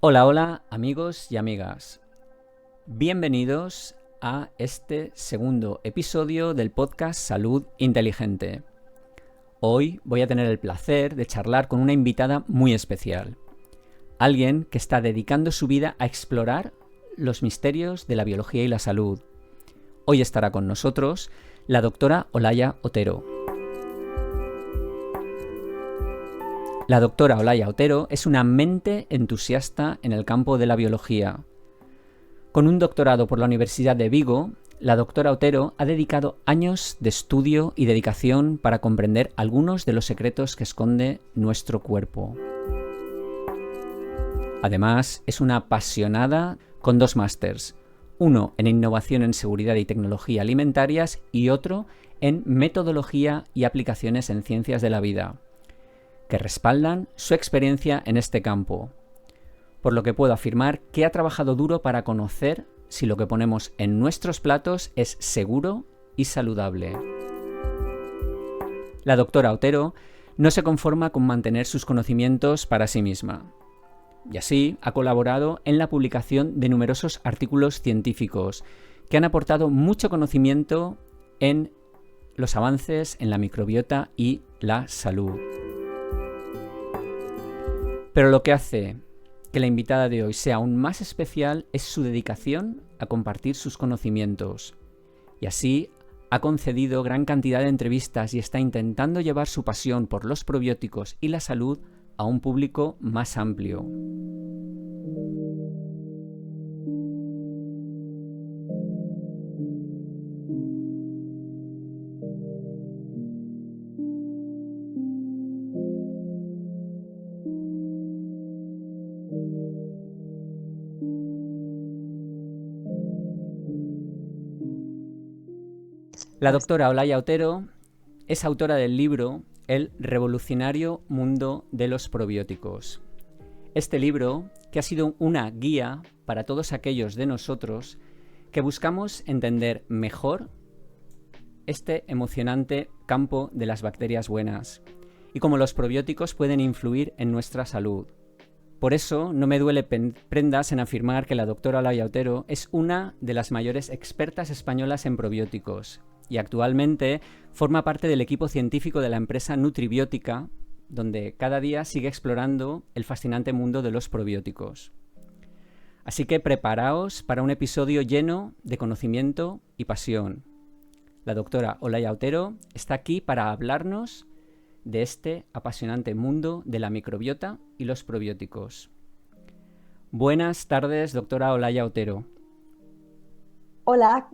Hola, hola amigos y amigas. Bienvenidos a este segundo episodio del podcast Salud Inteligente. Hoy voy a tener el placer de charlar con una invitada muy especial. Alguien que está dedicando su vida a explorar los misterios de la biología y la salud. Hoy estará con nosotros la doctora Olaya Otero. La doctora Olaya Otero es una mente entusiasta en el campo de la biología. Con un doctorado por la Universidad de Vigo, la doctora Otero ha dedicado años de estudio y dedicación para comprender algunos de los secretos que esconde nuestro cuerpo. Además, es una apasionada con 2 másters, uno en innovación en seguridad y tecnología alimentarias y otro en metodología y aplicaciones en ciencias de la vida, que respaldan su experiencia en este campo, por lo que puedo afirmar que ha trabajado duro para conocer si lo que ponemos en nuestros platos es seguro y saludable. La doctora Otero no se conforma con mantener sus conocimientos para sí misma, y así ha colaborado en la publicación de numerosos artículos científicos que han aportado mucho conocimiento en los avances en la microbiota y la salud. Pero lo que hace que la invitada de hoy sea aún más especial es su dedicación a compartir sus conocimientos. Y así ha concedido gran cantidad de entrevistas y está intentando llevar su pasión por los probióticos y la salud a un público más amplio. La doctora Olaya Otero es autora del libro El revolucionario mundo de los probióticos. Este libro, que ha sido una guía para todos aquellos de nosotros que buscamos entender mejor este emocionante campo de las bacterias buenas y cómo los probióticos pueden influir en nuestra salud. Por eso no me duele prendas en afirmar que la doctora Olaya Otero es una de las mayores expertas españolas en probióticos y actualmente forma parte del equipo científico de la empresa Nutribiótica, donde cada día sigue explorando el fascinante mundo de los probióticos. Así que preparaos para un episodio lleno de conocimiento y pasión. La doctora Olaya Otero está aquí para hablarnos de este apasionante mundo de la microbiota y los probióticos. Buenas tardes, doctora Olaya Otero. Hola,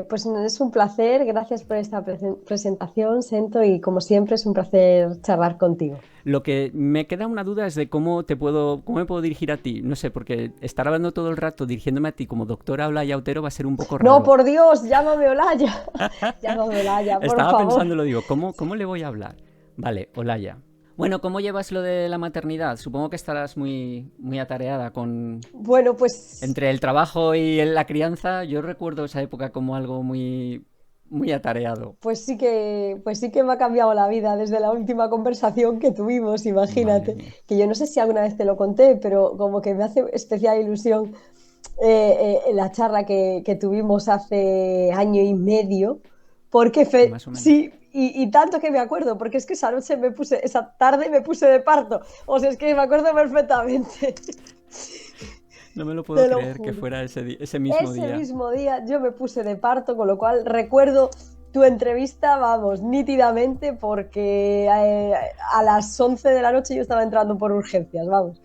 pues es un placer, gracias por esta presentación, Sento, y como siempre es un placer charlar contigo. Lo que me queda una duda es de cómo me puedo dirigir a ti. No sé, porque estar hablando todo el rato dirigiéndome a ti como doctora Olaya Otero va a ser un poco No, raro. por Dios, llámame Olaya, llámame Olaya, por Estaba favor. pensando, lo digo, ¿cómo le voy a hablar? Vale, Olaya. Bueno, ¿cómo llevas lo de la maternidad? Supongo que estarás muy atareada con... Bueno, pues, Entre el trabajo y la crianza, yo recuerdo esa época como algo muy atareado. pues sí que me ha cambiado la vida desde la última conversación que tuvimos, Madre imagínate, mía. que yo no sé si alguna vez te lo conté, pero como que me hace especial ilusión la charla que tuvimos hace año y medio, porque Más o menos. sí, y tanto que me acuerdo, porque es que esa tarde me puse de parto, o sea, es que me acuerdo perfectamente, No me lo puedo te lo creer que juro. fuera ese mismo Ese día. mismo día yo me puse de parto, con lo cual recuerdo tu entrevista, vamos, nítidamente, porque a las 11 de la noche yo estaba entrando por urgencias, vamos.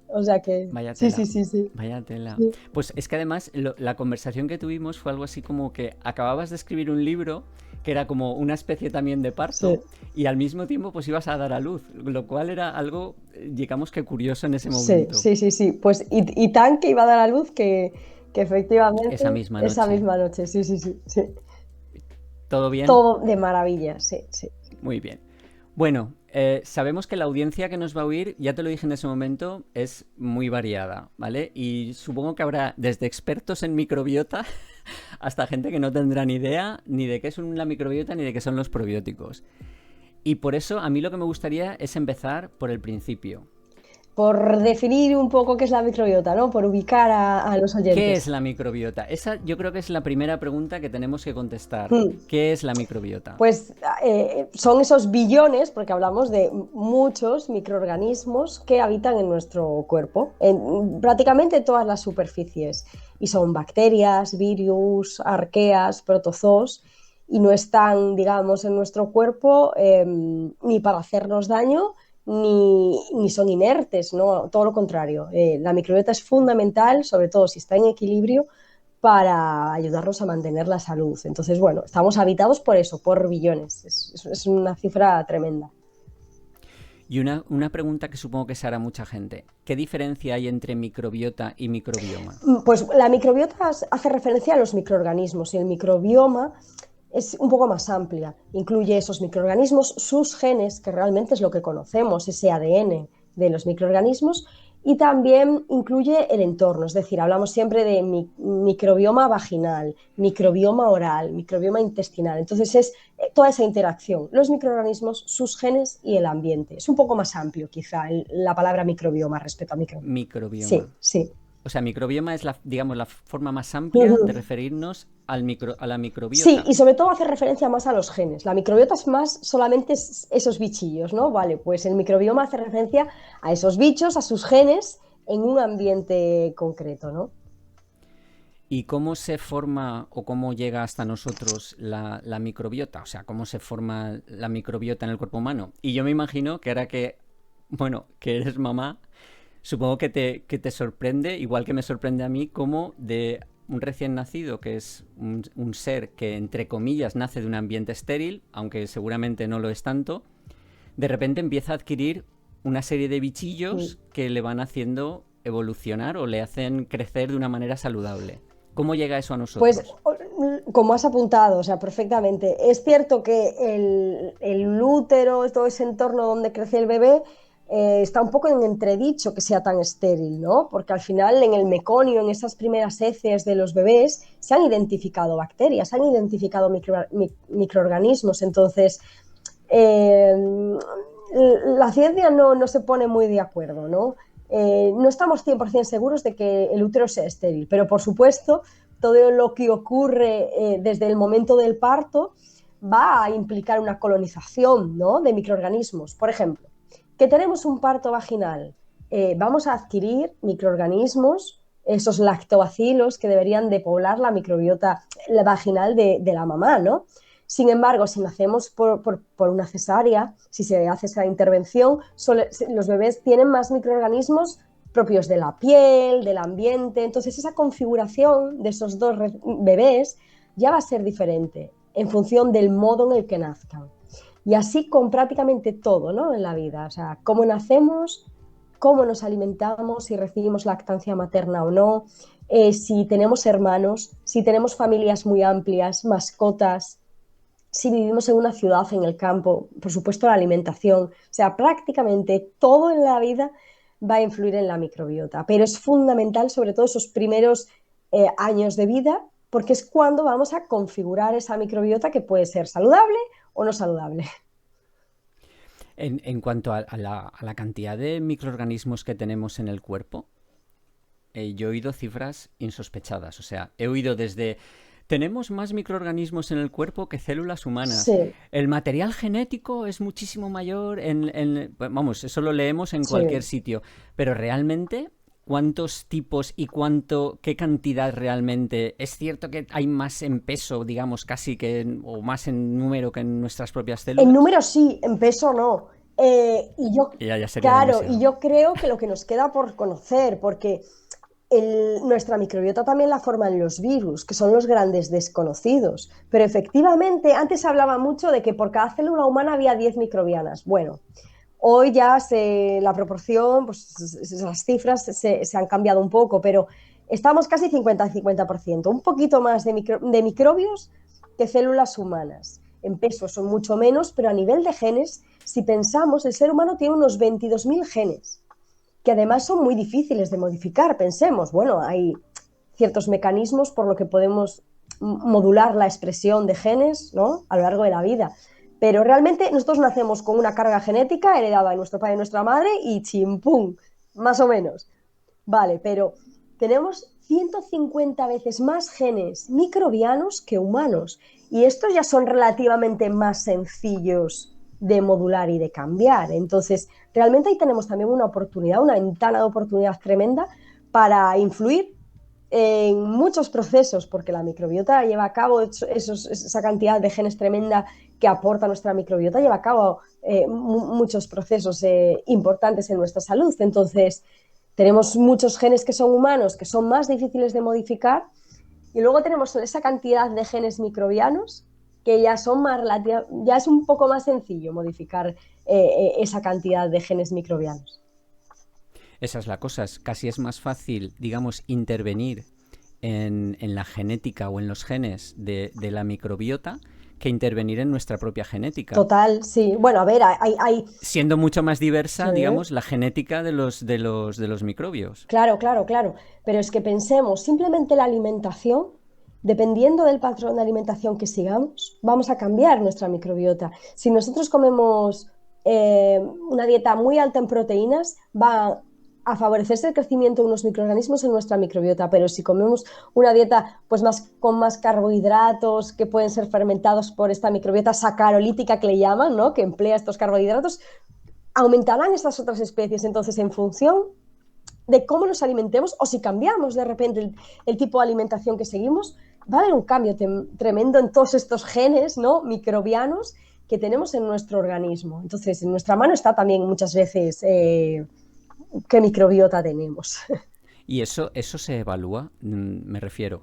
O sea que, Vaya sí, sí, tela, sí, sí. vaya tela. Sí, Pues es que además la conversación que tuvimos fue algo así como que acababas de escribir un libro que era como una especie también de sí. parto y al mismo tiempo pues ibas a dar a luz, lo cual era algo, digamos que curioso en ese Sí, momento. sí, sí, sí. Pues y tan que iba a dar a luz que Esa efectivamente misma esa noche. misma noche, sí, sí, sí, sí. ¿Todo bien? Todo de maravilla, sí, sí. Muy bien. Bueno, sabemos que la audiencia que nos va a oír, ya te lo dije en ese momento, es muy variada, ¿vale? Y supongo que habrá desde expertos en microbiota hasta gente que no tendrá ni idea ni de qué es la microbiota ni de qué son los probióticos. Y por eso a mí lo que me gustaría es empezar por el principio. por definir un poco qué es la microbiota, ¿no? Por ubicar a los ¿Qué es oyentes. la microbiota? Esa yo creo que es la primera pregunta que tenemos que contestar. Hmm. ¿Qué es la microbiota? Pues son esos billones, porque hablamos de muchos microorganismos que habitan en nuestro cuerpo, en prácticamente todas las superficies. Y son bacterias, virus, arqueas, protozoos, y no están, digamos, en nuestro cuerpo ni para hacernos daño, ni son inertes, ¿no? Todo lo contrario. La microbiota es fundamental, sobre todo si está en equilibrio, para ayudarnos a mantener la salud. Entonces, bueno, estamos habitados por eso, por billones. Es una cifra tremenda. Y una pregunta que supongo que se hará mucha gente. ¿Qué diferencia hay entre microbiota y microbioma? Pues la microbiota hace referencia a los microorganismos y el microbioma es un poco más amplia. Incluye esos microorganismos, sus genes, que realmente es lo que conocemos, ese ADN de los microorganismos, y también incluye el entorno, es decir, hablamos siempre de microbioma vaginal, microbioma oral, microbioma intestinal. Entonces es toda esa interacción, los microorganismos, sus genes y el ambiente. Es un poco más amplio quizá la palabra microbioma respecto a microbioma. Microbioma. Sí, sí. O sea, microbioma es digamos, la forma más amplia de referirnos a la Sí, microbiota. y sobre todo hace referencia más a los genes. La microbiota es más solamente esos bichillos, ¿no? Vale, pues el microbioma hace referencia a esos bichos, a sus genes, en un ambiente concreto, ¿no? ¿Y cómo se forma o cómo llega hasta nosotros la microbiota? O sea, ¿cómo se forma la microbiota en el cuerpo humano? Y yo me imagino que ahora que, bueno, que eres mamá, supongo que te sorprende, igual que me sorprende a mí, cómo de un recién nacido, que es un ser que, entre comillas, nace de un ambiente estéril, aunque seguramente no lo es tanto, de repente empieza a adquirir una serie de bichillos que le van haciendo evolucionar o le hacen crecer de una manera saludable. ¿Cómo llega eso a Pues nosotros? como has apuntado, o sea, perfectamente. Es cierto que el útero, todo ese entorno donde crece el bebé, está un poco en entredicho que sea tan estéril, ¿no? Porque al final en el meconio, en esas primeras heces de los bebés, se han identificado bacterias, se han identificado microorganismos. Entonces, eh, la ciencia no se pone muy de acuerdo, ¿no? No estamos 100% seguros de que el útero sea estéril, pero por supuesto todo lo que ocurre desde el momento del parto va a implicar una colonización, ¿no?, de microorganismos. Por ejemplo, que tenemos un parto vaginal, vamos a adquirir microorganismos, esos lactobacilos que deberían de poblar la microbiota vaginal de la mamá, ¿no? Sin embargo, si nacemos por una cesárea, si se hace esa intervención, los bebés tienen más microorganismos propios de la piel, del ambiente. Entonces, esa configuración de esos dos bebés ya va a ser diferente en función del modo en el que nazcan. Y así con prácticamente todo, ¿no?, en la vida. O sea, cómo nacemos, cómo nos alimentamos, si recibimos lactancia materna o no, si tenemos hermanos, si tenemos familias muy amplias, mascotas, si vivimos en una ciudad, en el campo, por supuesto la alimentación, o sea, prácticamente todo en la vida va a influir en la microbiota, pero es fundamental sobre todo esos primeros años de vida, porque es cuando vamos a configurar esa microbiota que puede ser saludable o no saludable. En cuanto a la cantidad de microorganismos que tenemos en el cuerpo, yo he oído cifras insospechadas. O sea, he oído desde tenemos más microorganismos en el cuerpo que células humanas. Sí, El material genético es muchísimo mayor vamos, eso lo leemos en cualquier sí. sitio. Pero realmente, ¿cuántos tipos y qué cantidad realmente? ¿Es cierto que hay más en peso, digamos, casi o más en número que en nuestras propias En células? número sí, en peso no. Y yo, Ya sería claro, y demasiado. yo creo que lo que nos queda por conocer, porque nuestra microbiota también la forman los virus, que son los grandes desconocidos. Pero efectivamente, antes se hablaba mucho de que por cada célula humana había 10 microbianas. Bueno, hoy ya la proporción, pues esas cifras se han cambiado un poco, pero estamos casi 50-50%, un poquito más de microbios que células humanas. En peso son mucho menos, pero a nivel de genes, si pensamos, el ser humano tiene unos 22.000 genes, que además son muy difíciles de modificar. Pensemos, bueno, hay ciertos mecanismos por lo que podemos modular la expresión de genes, ¿no?, a lo largo de la vida. Pero realmente nosotros nacemos con una carga genética heredada de nuestro padre y nuestra madre y chimpum, más o menos. Vale, pero tenemos 150 veces más genes microbianos que humanos. Y estos ya son relativamente más sencillos de modular y de cambiar. Entonces, realmente ahí tenemos también una oportunidad, una ventana de oportunidad tremenda para influir en muchos procesos, porque la microbiota lleva a cabo esa cantidad de genes tremenda que aporta nuestra microbiota, lleva a cabo muchos procesos importantes en nuestra salud. Entonces, tenemos muchos genes que son humanos, que son más difíciles de modificar, y luego tenemos esa cantidad de genes microbianos que ya son más ya es un poco más sencillo modificar esa cantidad de genes microbianos. Esa es la cosa, casi es más fácil, digamos, intervenir en la genética o en los genes de la microbiota que intervenir en nuestra propia genética. Total, sí. Bueno, a ver, siendo mucho más diversa, sí, digamos, la genética de los microbios. Claro. Pero es que pensemos, simplemente la alimentación, dependiendo del patrón de alimentación que sigamos, vamos a cambiar nuestra microbiota. Si nosotros comemos una dieta muy alta en proteínas, va a favorecerse el crecimiento de unos microorganismos en nuestra microbiota, pero si comemos una dieta pues con más carbohidratos que pueden ser fermentados por esta microbiota sacarolítica que le llaman, ¿no? Que emplea estos carbohidratos, aumentarán estas otras especies. Entonces, en función de cómo nos alimentemos o si cambiamos de repente el tipo de alimentación que seguimos, va a haber un cambio tremendo en todos estos genes, ¿no? Microbianos que tenemos en nuestro organismo. Entonces, en nuestra mano está también muchas veces qué microbiota tenemos. ¿Y eso se evalúa? Me refiero.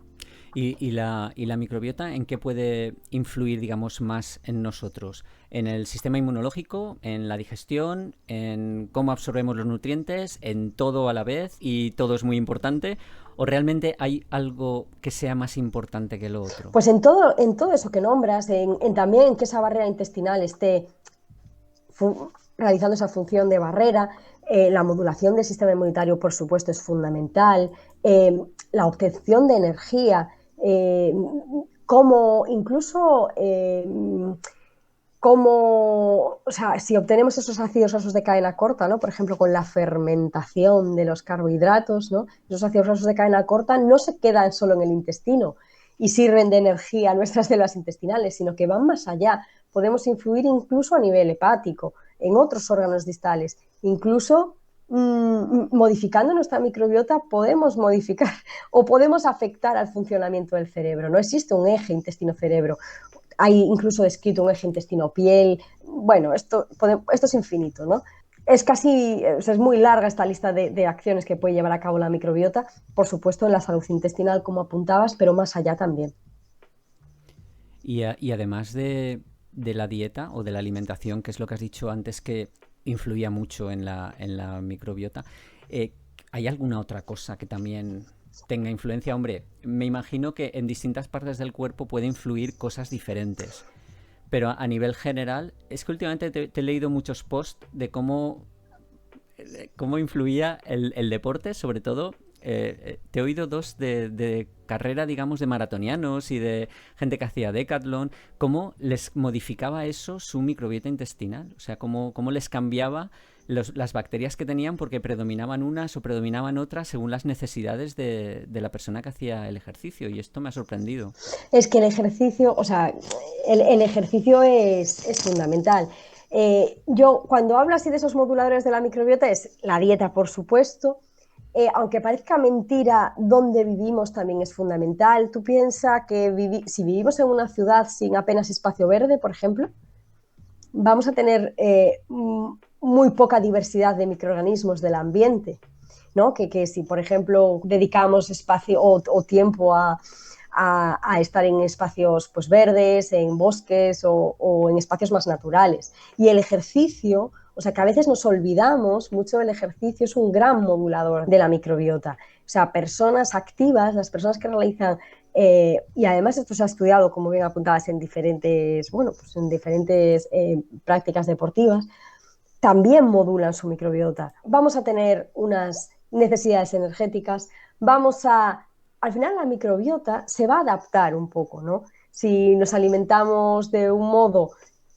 ¿Y la microbiota en qué puede influir, digamos, más en nosotros? ¿En el sistema inmunológico? ¿En la digestión? ¿En cómo absorbemos los nutrientes? ¿En todo a la vez? ¿Y todo es muy importante? ¿O realmente hay algo que sea más importante que lo otro? Pues en todo eso que nombras, también en que esa barrera intestinal esté realizando esa función de barrera. La modulación del sistema inmunitario, por supuesto, es fundamental. La obtención de energía, o sea, si obtenemos esos ácidos grasos de cadena corta, ¿no? Por ejemplo, con la fermentación de los carbohidratos, ¿no? Esos ácidos grasos de cadena corta no se quedan solo en el intestino y sirven de energía a nuestras células intestinales, sino que van más allá. Podemos influir incluso a nivel hepático, en otros órganos distales. Incluso modificando nuestra microbiota podemos modificar o podemos afectar al funcionamiento del cerebro. No existe un eje intestino-cerebro. Hay incluso descrito un eje intestino-piel. Bueno, esto es infinito, ¿no? Es muy larga esta lista de acciones que puede llevar a cabo la microbiota, por supuesto en la salud intestinal, como apuntabas, pero más allá también. Y además de la dieta o de la alimentación, que es lo que has dicho antes que influía mucho en la microbiota, ¿hay alguna otra cosa que también tenga influencia? Hombre, me imagino que en distintas partes del cuerpo puede influir cosas diferentes, pero a nivel general, es que últimamente te he leído muchos posts de cómo influía el deporte, sobre todo. Te he oído dos de carrera, digamos, de maratonianos y de gente que hacía decathlon, cómo les modificaba eso su microbiota intestinal, o sea, cómo les cambiaba las bacterias que tenían porque predominaban unas o predominaban otras según las necesidades de la persona que hacía el ejercicio, y esto me ha sorprendido. Es que el ejercicio, o sea, el ejercicio es fundamental. Yo, cuando hablo así de esos moduladores de la microbiota, es la dieta, por supuesto. Aunque parezca mentira, donde vivimos también es fundamental. Tú piensas que si vivimos en una ciudad sin apenas espacio verde, por ejemplo, vamos a tener muy poca diversidad de microorganismos del ambiente, ¿no? Que si, por ejemplo, dedicamos espacio o tiempo a estar en espacios pues, verdes, en bosques o en espacios más naturales. Y el ejercicio, o sea, que a veces nos olvidamos mucho del ejercicio, es un gran modulador de la microbiota. O sea, personas activas, las personas que realizan, y además esto se ha estudiado, como bien apuntabas, en diferentes prácticas deportivas, también modulan su microbiota. Vamos a tener unas necesidades energéticas, al final la microbiota se va a adaptar un poco, ¿no? Si nos alimentamos de un modo,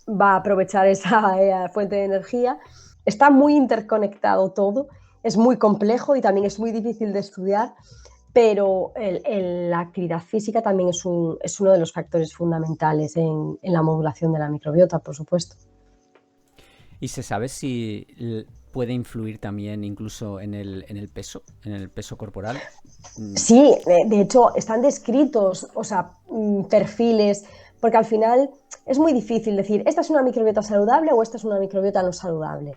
va a aprovechar esa fuente de energía. Está muy interconectado todo es muy complejo y también es muy difícil de estudiar, pero la actividad física también es uno de los factores fundamentales en la modulación de la microbiota, por supuesto. ¿Y se sabe si puede influir también incluso en el peso corporal? Sí, de hecho están descritos, o sea, perfiles, porque al final es muy difícil decir, esta es una microbiota saludable o esta es una microbiota no saludable.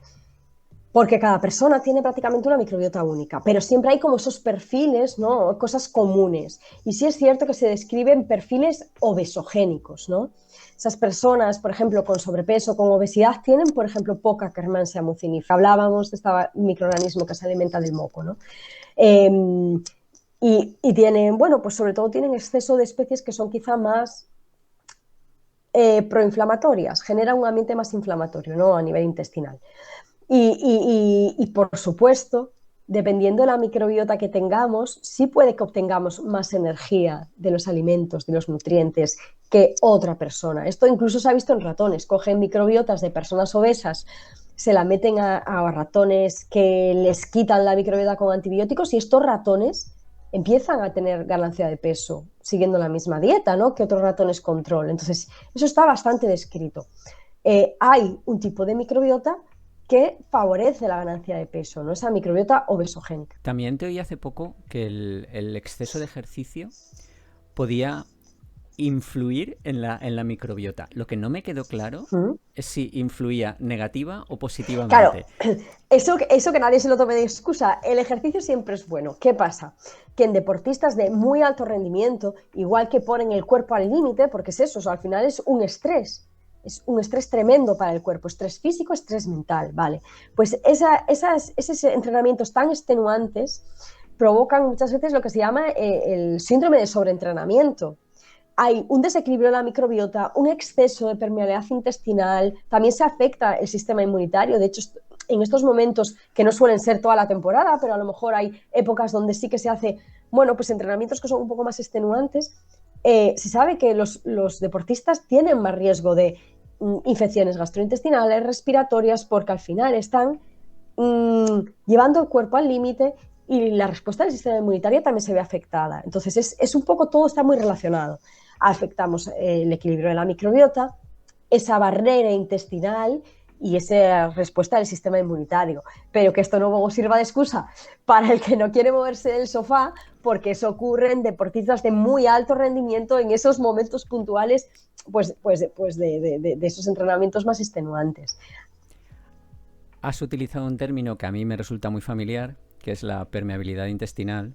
Porque cada persona tiene prácticamente una microbiota única, pero siempre hay como esos perfiles, ¿no? Cosas comunes. Y sí es cierto que se describen perfiles obesogénicos, ¿no? Esas personas, por ejemplo, con sobrepeso, con obesidad, tienen, por ejemplo, poca Akkermansia mucinifer. Hablábamos de este microorganismo que se alimenta del moco, ¿no? Y tienen, bueno, pues sobre todo tienen exceso de especies que son quizá más proinflamatorias, generan un ambiente más inflamatorio, ¿no? A nivel intestinal. Y por supuesto, dependiendo de la microbiota que tengamos, sí puede que obtengamos más energía de los alimentos, de los nutrientes, que otra persona. Esto incluso se ha visto en ratones. Cogen microbiotas de personas obesas, se la meten a ratones que les quitan la microbiota con antibióticos y estos ratones empiezan a tener ganancia de peso siguiendo la misma dieta, ¿no?, que otros ratones control. Entonces, eso está bastante descrito. Hay un tipo de microbiota que favorece la ganancia de peso, ¿no? Esa microbiota obesogénica. También te oí hace poco que el exceso de ejercicio podía influir en la microbiota. Lo que no me quedó claro es si influía negativa o Claro, positivamente. eso que nadie se lo tome de excusa. El ejercicio siempre es bueno. ¿Qué pasa? Que en deportistas de muy alto rendimiento, igual que ponen el cuerpo al límite, porque es eso, o sea, al final es un estrés. Es un estrés tremendo para el cuerpo, estrés físico, estrés mental, ¿vale? Pues esos entrenamientos tan extenuantes provocan muchas veces lo que se llama el síndrome de sobreentrenamiento. Hay un desequilibrio de la microbiota, un exceso de permeabilidad intestinal, también se afecta el sistema inmunitario. De hecho, en estos momentos, que no suelen ser toda la temporada, pero a lo mejor hay épocas donde sí que se hace, bueno, pues entrenamientos que son un poco más extenuantes, se sabe que los deportistas tienen más riesgo de infecciones gastrointestinales, respiratorias, porque al final están llevando el cuerpo al límite y la respuesta del sistema inmunitario también se ve afectada. Entonces, es un poco, todo está muy relacionado. Afectamos el equilibrio de la microbiota, esa barrera intestinal y esa respuesta del sistema inmunitario. Pero que esto no sirva de excusa para el que no quiere moverse del sofá, porque eso ocurre en deportistas de muy alto rendimiento en esos momentos puntuales, pues de esos entrenamientos más extenuantes. Has utilizado un término que a mí me resulta muy familiar, que es la permeabilidad intestinal,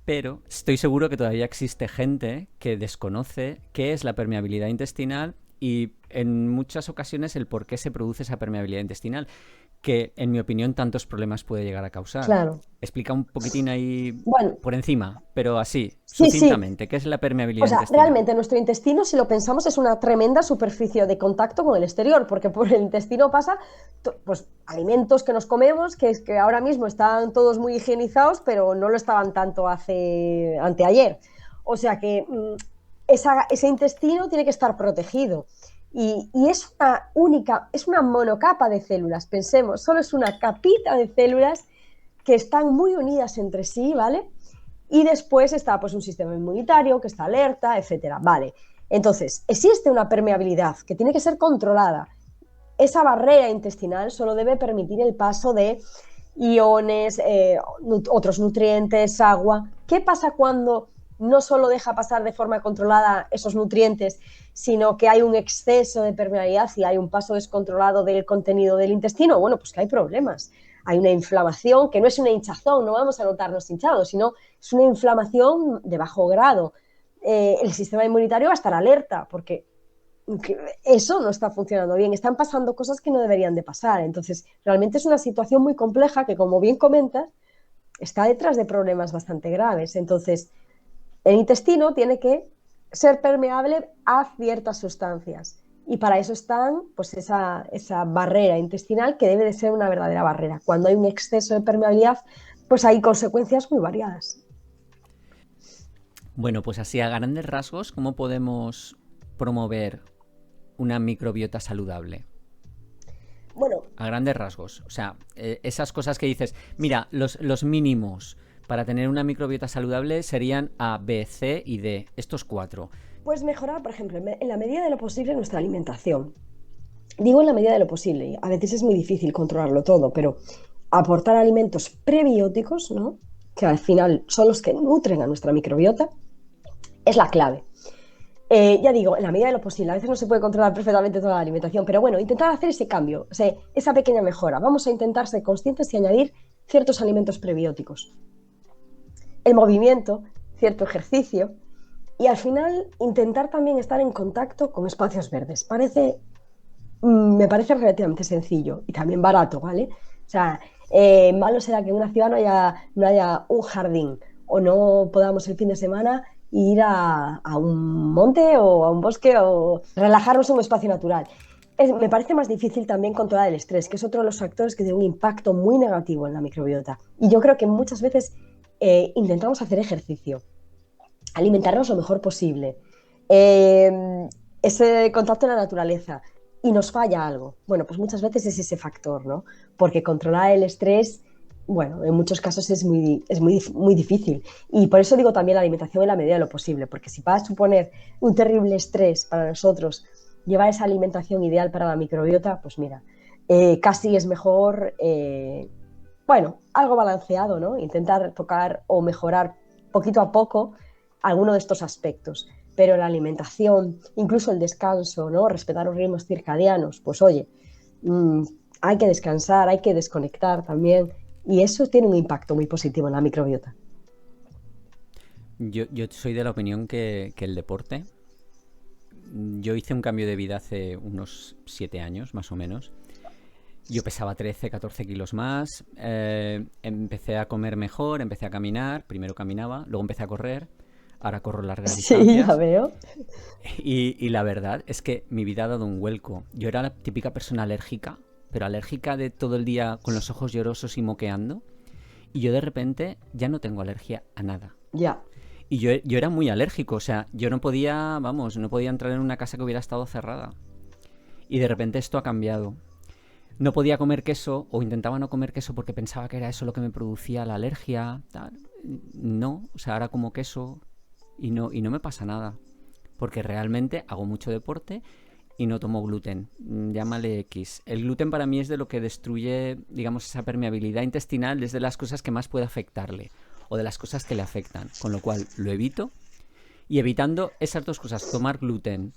pero estoy seguro que todavía existe gente que desconoce qué es la permeabilidad intestinal y en muchas ocasiones el por qué se produce esa permeabilidad intestinal, que en mi opinión tantos problemas puede llegar a causar. Claro. Explica un poquitín ahí, bueno, por encima, pero así, sí. sucintamente, ¿qué es la permeabilidad O sea, intestinal? realmente nuestro intestino, si lo pensamos, es una tremenda superficie de contacto con el exterior, porque por el intestino pasa pues, alimentos que nos comemos, que ahora mismo están todos muy higienizados, pero no lo estaban tanto anteayer. O sea que ese intestino tiene que estar protegido. Y es una monocapa de células, pensemos, solo es una capita de células que están muy unidas entre sí, ¿vale? Y después está pues un sistema inmunitario que está alerta, etcétera. Vale. Entonces, existe una permeabilidad que tiene que ser controlada. Esa barrera intestinal solo debe permitir el paso de iones, otros nutrientes, agua. ¿Qué pasa cuando no solo deja pasar de forma controlada esos nutrientes, sino que hay un exceso de permeabilidad y hay un paso descontrolado del contenido del intestino? Bueno, pues que hay problemas. Hay una inflamación que no es una hinchazón, no vamos a notarnos hinchados, sino es una inflamación de bajo grado. El sistema inmunitario va a estar alerta porque eso no está funcionando bien, están pasando cosas que no deberían de pasar. Entonces, realmente es una situación muy compleja que, como bien comentas, está detrás de problemas bastante graves. Entonces, el intestino tiene que ser permeable a ciertas sustancias. Y para eso están pues esa barrera intestinal, que debe de ser una verdadera barrera. Cuando hay un exceso de permeabilidad, pues hay consecuencias muy variadas. Bueno, pues así a grandes rasgos, ¿cómo podemos promover una microbiota saludable? Bueno, a grandes rasgos. O sea, esas cosas que dices, mira, los mínimos para tener una microbiota saludable serían A, B, C y D, estos 4. pues mejorar, por ejemplo, en la medida de lo posible nuestra alimentación. Digo en la medida de lo posible, a veces es muy difícil controlarlo todo, pero aportar alimentos prebióticos, ¿no? Que al final son los que nutren a nuestra microbiota, es la clave. Ya digo, en la medida de lo posible, a veces no se puede controlar perfectamente toda la alimentación, pero bueno, intentar hacer ese cambio, o sea, esa pequeña mejora. Vamos a intentar ser conscientes y añadir ciertos alimentos prebióticos. El movimiento, cierto ejercicio y al final intentar también estar en contacto con espacios verdes. Me parece relativamente sencillo y también barato, ¿vale? O sea, malo será que en una ciudad no haya un jardín o no podamos el fin de semana ir a un monte o a un bosque o relajarnos en un espacio natural. Me parece más difícil también controlar el estrés, que es otro de los factores que tiene un impacto muy negativo en la microbiota. Y yo creo que muchas veces intentamos hacer ejercicio, alimentarnos lo mejor posible, ese contacto en la naturaleza, y nos falla algo. Bueno, pues muchas veces es ese factor, ¿no? Porque controlar el estrés, bueno, en muchos casos es muy difícil. Y por eso digo también la alimentación en la medida de lo posible, porque si va a suponer un terrible estrés para nosotros llevar esa alimentación ideal para la microbiota, pues mira, casi es mejor, bueno, algo balanceado, ¿no? Intentar tocar o mejorar poquito a poco alguno de estos aspectos. Pero la alimentación, incluso el descanso, ¿no? Respetar los ritmos circadianos, pues oye, hay que descansar, hay que desconectar también, y eso tiene un impacto muy positivo en la microbiota. Yo soy de la opinión que el deporte. Yo hice un cambio de vida hace unos 7 años, más o menos. Yo pesaba 13, 14 kilos más, empecé a comer mejor, empecé a caminar, primero caminaba, luego empecé a correr, ahora corro largas Sí, ya distancias veo. y la verdad es que mi vida ha dado un vuelco. Yo era la típica persona alérgica, pero alérgica de todo el día con los ojos llorosos y moqueando, y yo de repente ya no tengo alergia a nada. Ya. Y yo era muy alérgico, o sea, yo no podía, vamos, no podía entrar en una casa que hubiera estado cerrada. Y de repente esto ha cambiado. No podía comer queso o intentaba no comer queso porque pensaba que era eso lo que me producía la alergia. Tal. No, o sea, ahora como queso y no me pasa nada. Porque realmente hago mucho deporte y no tomo gluten. Llámale X. El gluten para mí es de lo que destruye, digamos, esa permeabilidad intestinal, es de las cosas que más puede afectarle o de las cosas que le afectan. Con lo cual lo evito y evitando esas dos cosas, tomar gluten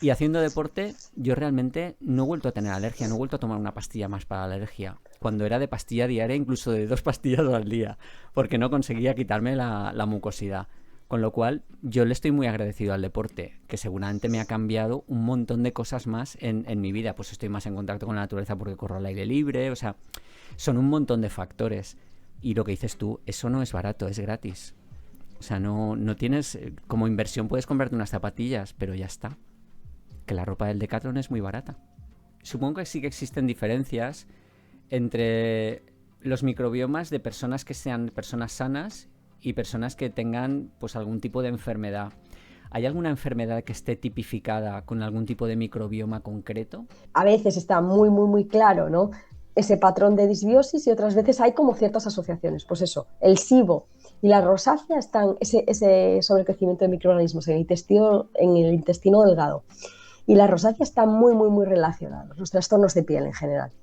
y haciendo deporte, yo realmente no he vuelto a tener alergia, no he vuelto a tomar una pastilla más para la alergia. Cuando era de pastilla diaria, incluso de 2 pastillas al día, porque no conseguía quitarme la mucosidad. Con lo cual, yo le estoy muy agradecido al deporte, que seguramente me ha cambiado un montón de cosas más en mi vida. Pues estoy más en contacto con la naturaleza porque corro al aire libre, o sea, son un montón de factores. Y lo que dices tú, eso no es barato, es gratis. O sea, no tienes, como inversión puedes comprarte unas zapatillas, pero ya está. Que la ropa del Decathlon es muy barata. Supongo que sí que existen diferencias entre los microbiomas de personas que sean personas sanas y personas que tengan pues algún tipo de enfermedad. ¿Hay alguna enfermedad que esté tipificada con algún tipo de microbioma concreto? A veces está muy claro, ¿no? Ese patrón de disbiosis y otras veces hay como ciertas asociaciones. Pues eso, el SIBO y la rosácea están, ese sobrecrecimiento de microorganismos en el intestino delgado. Y la rosácea está muy relacionada, los trastornos de piel en general.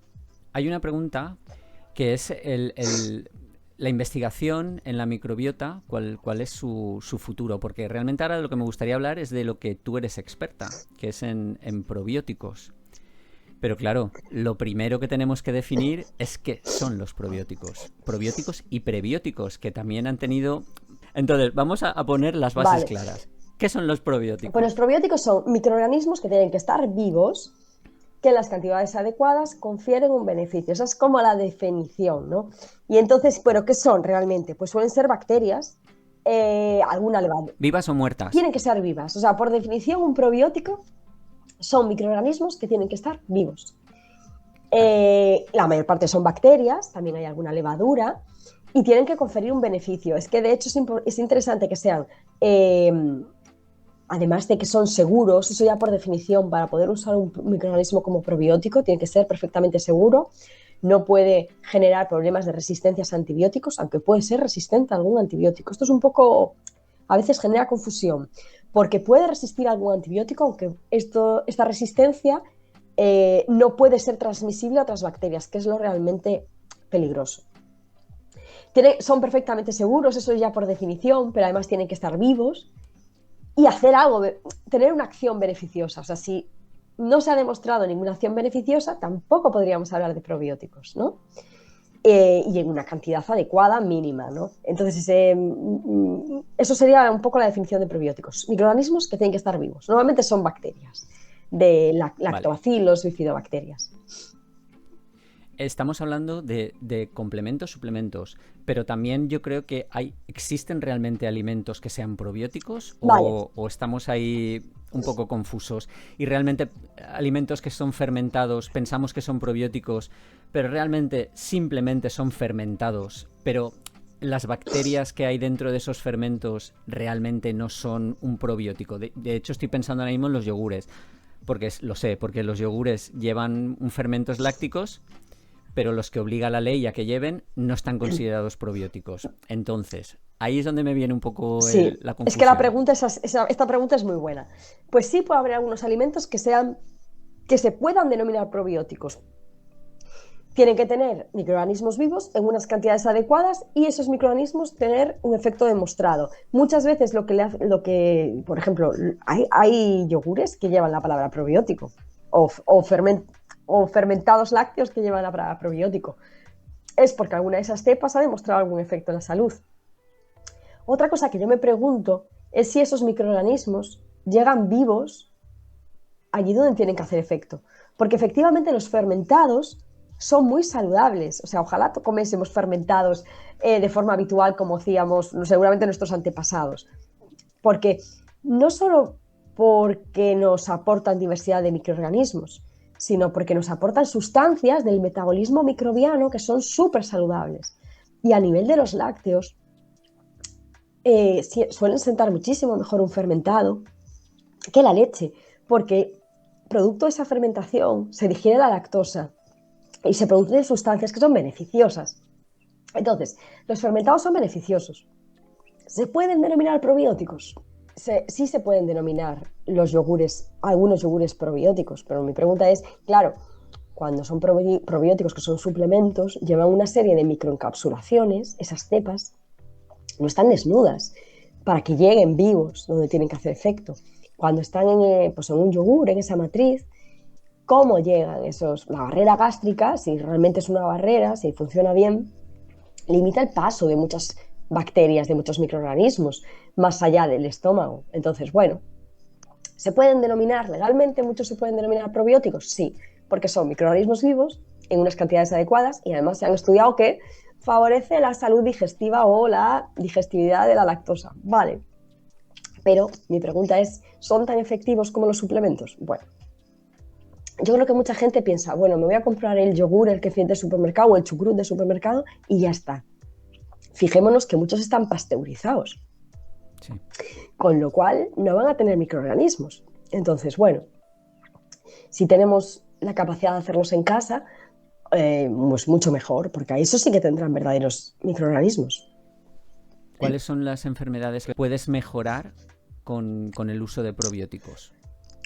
Hay una pregunta que es la investigación en la microbiota, cuál es su futuro, porque realmente ahora de lo que me gustaría hablar es de lo que tú eres experta, que es en probióticos. Pero claro, lo primero que tenemos que definir es qué son los probióticos y prebióticos, que también han tenido... Entonces, vamos a poner las bases claras. ¿Qué son los probióticos? Pues los probióticos son microorganismos que tienen que estar vivos, que en las cantidades adecuadas confieren un beneficio. Esa es como la definición, ¿no? Y entonces, ¿pero qué son realmente? Pues suelen ser bacterias, alguna levadura. ¿Vivas o muertas? Tienen que ser vivas. O sea, por definición, un probiótico son microorganismos que tienen que estar vivos. La mayor parte son bacterias, también hay alguna levadura, y tienen que conferir un beneficio. Es que, de hecho, es interesante que sean además de que son seguros, eso ya por definición, para poder usar un microorganismo como probiótico, tiene que ser perfectamente seguro, no puede generar problemas de resistencias a antibióticos, aunque puede ser resistente a algún antibiótico. Esto es un poco, a veces genera confusión, porque puede resistir a algún antibiótico, aunque esta resistencia no puede ser transmisible a otras bacterias, que es lo realmente peligroso. Son perfectamente seguros, eso ya por definición, pero además tienen que estar vivos y hacer algo, tener una acción beneficiosa. O sea, si no se ha demostrado ninguna acción beneficiosa, tampoco podríamos hablar de probióticos, ¿no? Y en una cantidad adecuada, mínima, ¿no? Entonces, eso sería un poco la definición de probióticos. Microorganismos que tienen que estar vivos. Normalmente son bacterias, de lactobacilos, bifidobacterias. Estamos hablando de complementos, suplementos, pero también yo creo que ¿existen realmente alimentos que sean probióticos? Vale. ¿O estamos ahí un poco confusos? Y realmente alimentos que son fermentados, pensamos que son probióticos, pero realmente simplemente son fermentados, pero las bacterias que hay dentro de esos fermentos realmente no son un probiótico. De hecho, estoy pensando ahora mismo en los yogures, porque lo sé, porque los yogures llevan fermentos lácticos, pero los que obliga la ley a que lleven no están considerados probióticos. Entonces, ahí es donde me viene un poco la confusión. Es que esta pregunta es muy buena. Pues sí puede haber algunos alimentos que se puedan denominar probióticos. Tienen que tener microorganismos vivos en unas cantidades adecuadas y esos microorganismos tener un efecto demostrado. Muchas veces por ejemplo, hay yogures que llevan la palabra probiótico o fermentados lácteos que llevan la palabra probiótico. Es porque alguna de esas cepas ha demostrado algún efecto en la salud. Otra cosa que yo me pregunto es si esos microorganismos llegan vivos allí donde tienen que hacer efecto. Porque efectivamente los fermentados son muy saludables. O sea, ojalá comiésemos fermentados de forma habitual como hacíamos seguramente nuestros antepasados. Porque no solo porque nos aportan diversidad de microorganismos, sino porque nos aportan sustancias del metabolismo microbiano que son súper saludables. Y a nivel de los lácteos, suelen sentar muchísimo mejor un fermentado que la leche, porque producto de esa fermentación se digiere la lactosa y se producen sustancias que son beneficiosas. Entonces, los fermentados son beneficiosos. ¿Se pueden denominar probióticos? Sí se pueden denominar algunos yogures probióticos, pero mi pregunta es, claro, cuando son probióticos, que son suplementos, llevan una serie de microencapsulaciones, esas cepas no están desnudas, para que lleguen vivos donde tienen que hacer efecto. Cuando están en un yogur, en esa matriz, ¿cómo llegan la barrera gástrica, si realmente es una barrera, si funciona bien, limita el paso de muchas bacterias, de muchos microorganismos, más allá del estómago? Entonces, bueno, ¿se pueden denominar legalmente? ¿Muchos se pueden denominar probióticos? Sí, porque son microorganismos vivos en unas cantidades adecuadas y además se han estudiado que favorece la salud digestiva o la digestibilidad de la lactosa. Vale, pero mi pregunta es, ¿son tan efectivos como los suplementos? Bueno, yo creo que mucha gente piensa, bueno, me voy a comprar el yogur, el kefir de supermercado o el chucrut de supermercado y ya está. Fijémonos que muchos están pasteurizados, sí, con lo cual no van a tener microorganismos. Entonces, bueno, si tenemos la capacidad de hacerlos en casa, pues mucho mejor, porque a eso sí que tendrán verdaderos microorganismos. ¿Cuáles son las enfermedades que puedes mejorar con el uso de probióticos?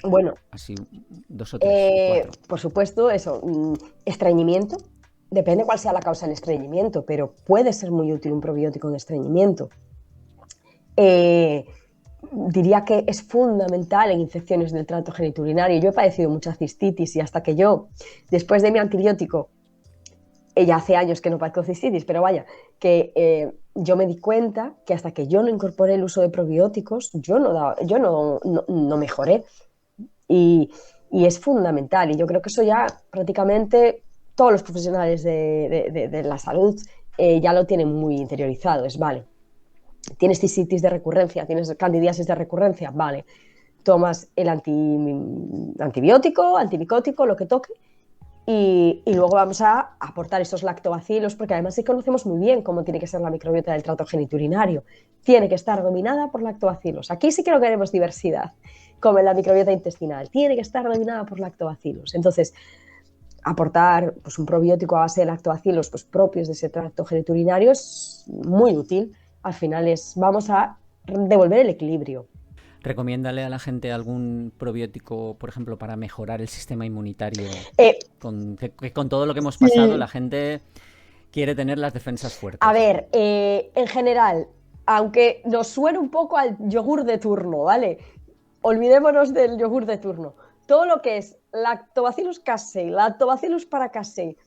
Bueno, así 2 o 3 o 4. Por supuesto, estreñimiento. Depende cuál sea la causa del estreñimiento, pero puede ser muy útil un probiótico en estreñimiento. Diría que es fundamental en infecciones del tracto genitourinario. Yo he padecido mucha cistitis y hasta que yo, después de mi antibiótico, ya hace años que no padezco cistitis, pero vaya, que yo me di cuenta que hasta que yo no incorporé el uso de probióticos, yo no mejoré. Y es fundamental, y yo creo que eso ya prácticamente todos los profesionales de la salud ya lo tienen muy interiorizado. Vale, tienes cistitis de recurrencia, tienes candidiasis de recurrencia, vale, tomas el antibiótico, antimicótico, lo que toque, y luego vamos a aportar esos lactobacilos, porque además sí conocemos muy bien cómo tiene que ser la microbiota del tracto genitourinario. tiene que estar dominada por lactobacilos. Aquí sí que no queremos diversidad, como en la microbiota intestinal. Tiene que estar dominada por lactobacilos. Entonces, aportar pues, un probiótico a base de lactobacilos pues, propios de ese tracto genitourinario es muy útil. Al final vamos a devolver el equilibrio. ¿Recomiéndale a la gente algún probiótico, por ejemplo, para mejorar el sistema inmunitario? Que con todo lo que hemos pasado, la gente quiere tener las defensas fuertes. A ver, en general, aunque nos suene un poco al yogur de turno, ¿vale? Olvidémonos del yogur de turno. Todo lo que es Lactobacillus casei, Lactobacillus paracasei,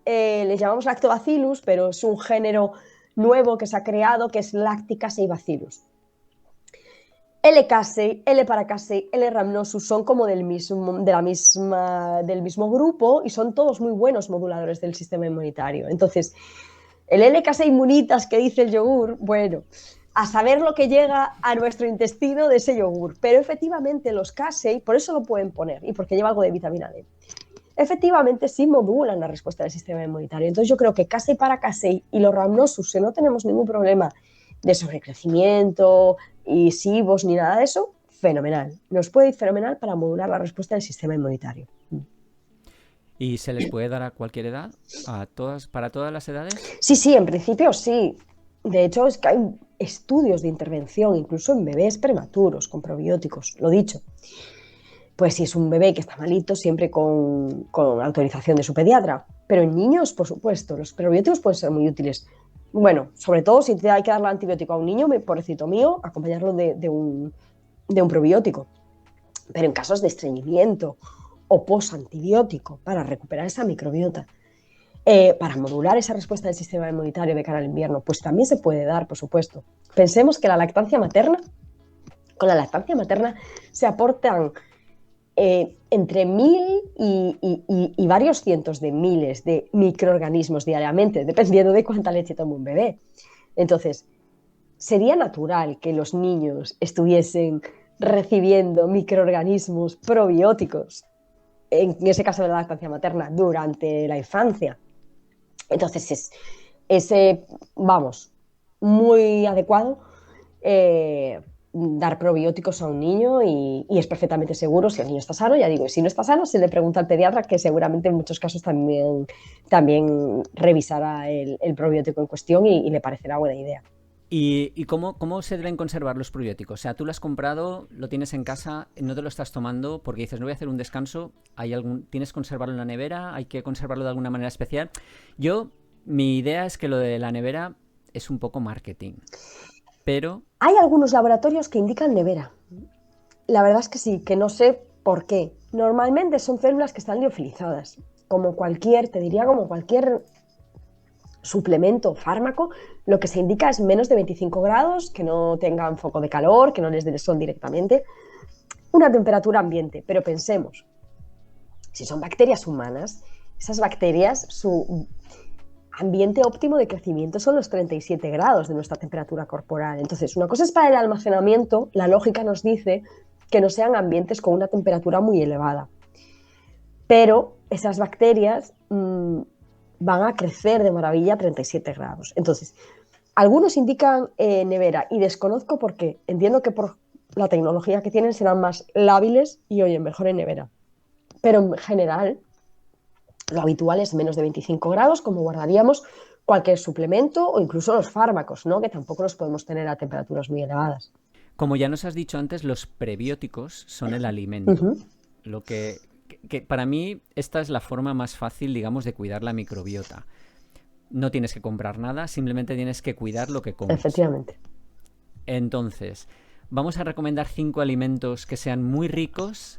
les llamamos Lactobacillus, pero es un género nuevo que se ha creado que es Lacticasei bacillus. L. casei, L. paracasei, L. rhamnosus son como del mismo grupo y son todos muy buenos moduladores del sistema inmunitario. Entonces, el L. casei immunitas que dice el yogur, bueno, a saber lo que llega a nuestro intestino de ese yogur. Pero efectivamente los casei, por eso lo pueden poner y porque lleva algo de vitamina D, efectivamente sí modulan la respuesta del sistema inmunitario. Entonces yo creo que casei paracasei y los rhamnosus, si no tenemos ningún problema de sobrecrecimiento y SIBOs ni nada de eso, fenomenal. Nos puede ir fenomenal para modular la respuesta del sistema inmunitario. ¿Y se les puede dar a cualquier edad? ¿Para todas las edades? Sí, en principio sí. De hecho, es que hay estudios de intervención, incluso en bebés prematuros, con probióticos, lo dicho. Pues si es un bebé que está malito, siempre con autorización de su pediatra. Pero en niños, por supuesto, los probióticos pueden ser muy útiles. Bueno, sobre todo si hay que darle antibiótico a un niño, pobrecito mío, acompañarlo de un probiótico. Pero en casos de estreñimiento o posantibiótico, para recuperar esa microbiota, para modular esa respuesta del sistema inmunitario de cara al invierno, pues también se puede dar, por supuesto. Pensemos que con la lactancia materna se aportan entre 1000 y varios cientos de miles de microorganismos diariamente, dependiendo de cuánta leche toma un bebé. Entonces, sería natural que los niños estuviesen recibiendo microorganismos probióticos, en ese caso de la lactancia materna, durante la infancia. Entonces, es muy adecuado dar probióticos a un niño y es perfectamente seguro si el niño está sano. Ya digo, y si no está sano, se le pregunta al pediatra, que seguramente en muchos casos también revisará el probiótico en cuestión y le parecerá buena idea. ¿Y cómo se deben conservar los probióticos? O sea, tú lo has comprado, lo tienes en casa, no te lo estás tomando porque dices, no voy a hacer un descanso. ¿Tienes que conservarlo en la nevera? ¿Hay que conservarlo de alguna manera especial? Mi idea es que lo de la nevera es un poco marketing, pero... Hay algunos laboratorios que indican nevera. La verdad es que sí, que no sé por qué. Normalmente son células que están liofilizadas, como cualquier suplemento o fármaco. Lo que se indica es menos de 25 grados, que no tengan foco de calor, que no les dé el sol directamente, una temperatura ambiente. Pero pensemos, si son bacterias humanas, esas bacterias, su ambiente óptimo de crecimiento son los 37 grados de nuestra temperatura corporal. Entonces, una cosa es para el almacenamiento, la lógica nos dice que no sean ambientes con una temperatura muy elevada. Pero esas bacterias van a crecer de maravilla a 37 grados. Entonces, algunos indican nevera y desconozco por qué. Entiendo que por la tecnología que tienen serán más lábiles y, oye, mejor en nevera. Pero en general, lo habitual es menos de 25 grados, como guardaríamos cualquier suplemento o incluso los fármacos, ¿no? Que tampoco los podemos tener a temperaturas muy elevadas. Como ya nos has dicho antes, los prebióticos son el alimento. Lo que para mí esta es la forma más fácil, digamos, de cuidar la microbiota. No tienes que comprar nada, simplemente tienes que cuidar lo que comes. Efectivamente. Entonces, vamos a recomendar 5 alimentos que sean muy ricos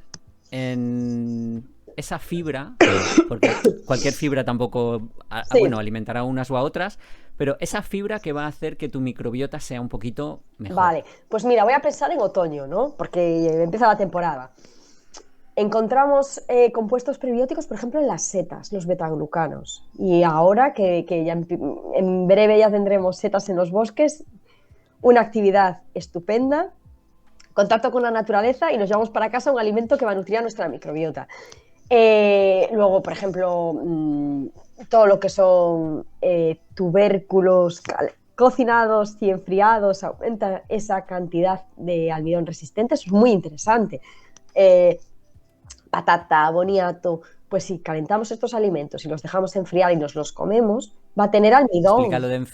en esa fibra, porque cualquier fibra tampoco, alimentará a unas o a otras, pero esa fibra que va a hacer que tu microbiota sea un poquito mejor. Vale, pues mira, voy a pensar en otoño, ¿no? Porque empieza la temporada. Encontramos compuestos prebióticos, por ejemplo, en las setas, los betaglucanos. Y ahora que ya en breve ya tendremos setas en los bosques, una actividad estupenda, contacto con la naturaleza y nos llevamos para casa un alimento que va a nutrir a nuestra microbiota. Luego, por ejemplo, todo lo que son tubérculos, cocinados y enfriados aumenta esa cantidad de almidón resistente. Eso es muy interesante. Patata, boniato, pues si calentamos estos alimentos y los dejamos enfriar y nos los comemos, va a tener almidón.